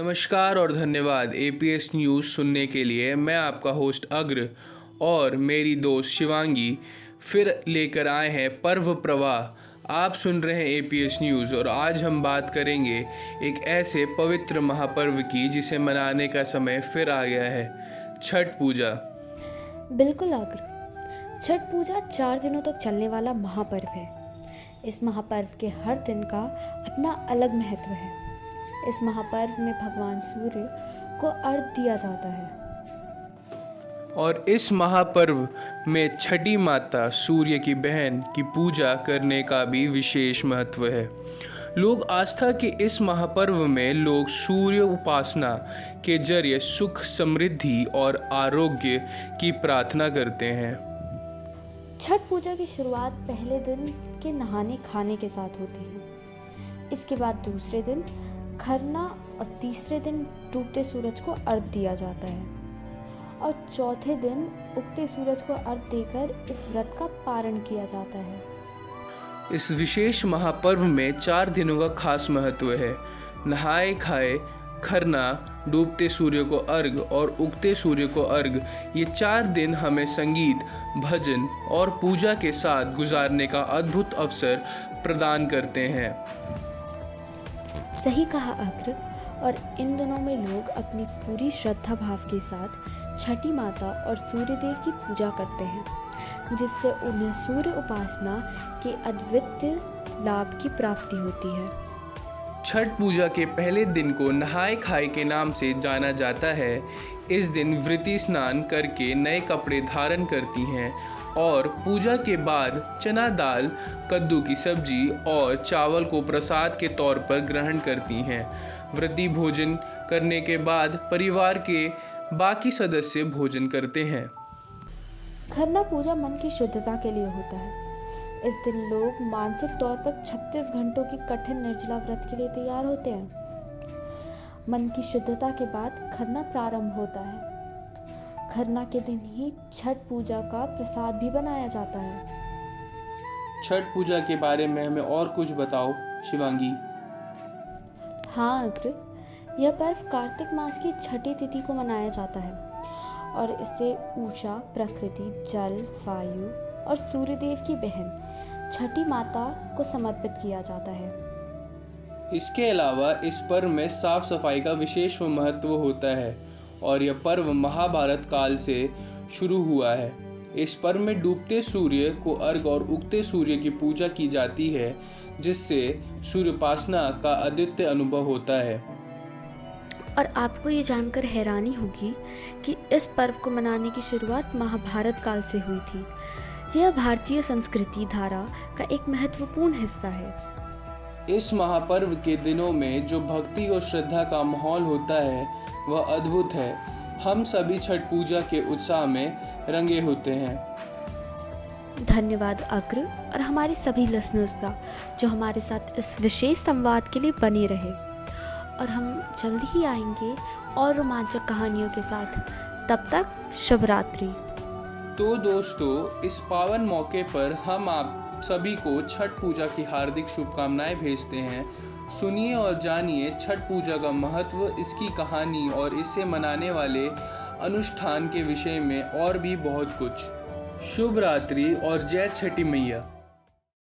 नमस्कार और धन्यवाद एपीएस न्यूज़ सुनने के लिए। मैं आपका होस्ट अग्र और मेरी दोस्त शिवांगी फिर लेकर आए हैं पर्व प्रवाह। आप सुन रहे हैं एपीएस न्यूज़ और आज हम बात करेंगे एक ऐसे पवित्र महापर्व की जिसे मनाने का समय फिर आ गया है, छठ पूजा। बिल्कुल अग्र। छठ पूजा 4 दिनों तक चलने वाला महापर्व है। इस महापर्व के हर दिन का अपना अलग महत्व है। इस महापर्व में भगवान सूर्य को अर्घ्य दिया जाता है और इस महापर्व में छठी माता सूर्य की बहन की पूजा करने का भी विशेष महत्व है। लोग आस्था के इस महापर्व में लोग सूर्य उपासना के जरिए सुख, समृद्धि और आरोग्य की प्रार्थना करते हैं। छठ पूजा की शुरुआत पहले दिन के नहाने खाने के साथ होती है। इसके बाद दूसरे दिन खरना और तीसरे दिन डूबते सूरज को अर्घ्य दिया जाता है और चौथे दिन उगते सूरज को अर्घ्य देकर इस व्रत का पारण किया जाता है। इस विशेष महापर्व में 4 दिनों का खास महत्व है। नहाए खाए, खरना, डूबते सूर्य को अर्घ और उगते सूर्य को अर्घ, ये 4 दिन हमें संगीत, भजन और पूजा के साथ गुजारने का अद्भुत अवसर प्रदान करते हैं। सही कहा अग्र। और इन दिनों में लोग अपनी पूरी श्रद्धा भाव के साथ छठी माता और सूर्य देव की पूजा करते हैं, जिससे उन्हें सूर्य उपासना के अद्वितीय लाभ की प्राप्ति होती है। छठ पूजा के पहले दिन को नहाए खाए के नाम से जाना जाता है। इस दिन व्रती स्नान करके नए कपड़े धारण करती हैं और पूजा के बाद चना दाल, कद्दू की सब्जी और चावल को प्रसाद के तौर पर ग्रहण करती हैं। व्रती भोजन करने के बाद परिवार के बाकी सदस्य भोजन करते हैं। खरना पूजा मन की शुद्धता के लिए होता है। इस दिन लोग मानसिक तौर पर 36 घंटों की कठिन निर्जला व्रत के लिए तैयार होते हैं। मन की शुद्धता के बाद खरना प्रारंभ होता है। खरना के दिन ही छठ पूजा का प्रसाद भी बनाया जाता है। छठ पूजा के बारे में हमें और कुछ बताओ शिवांगी। हाँ अग्र, यह पर्व कार्तिक मास की छठी तिथि को मनाया जाता है और इसे ऊषा, प्रकृति, जल, वायु और सूर्यदेव की बहन छठी माता को समर्पित किया जाता है। इसके अलावा इस पर्व में साफ सफाई का विशेष महत्व होता है और यह पर्व महाभारत काल से शुरू हुआ है। इस पर्व में डूबते सूर्य को अर्घ और उगते सूर्य की पूजा की जाती है, जिससे सूर्योपासना का अद्वितीय अनुभव होता है। और आपको ये जानकर हैरानी होगी कि इस पर्व को मनाने की शुरुआत महाभारत काल से हुई थी। यह भारतीय संस्कृति धारा का एक महत्वपूर्ण हिस्सा है। इस महापर्व के दिनों में जो भक्ति और श्रद्धा का माहौल होता है वह अद्भुत है। हम सभी छठ पूजा के उत्साह में रंगे होते हैं। धन्यवाद अग्र और हमारे सभी लिसनर्स का जो हमारे साथ इस विशेष संवाद के लिए बने रहे। और हम जल्दी ही आएंगे और रोमांचक कहानियों के साथ। तब तक शुभ रात्रि। तो दोस्तों, इस पावन मौके पर हम आप सभी को छठ पूजा की हार्दिक शुभकामनाएं भेजते हैं। सुनिए और जानिए छठ पूजा का महत्व, इसकी कहानी और इसे मनाने वाले अनुष्ठान के विषय में और भी बहुत कुछ। शुभ रात्रि और जय छठी मैया।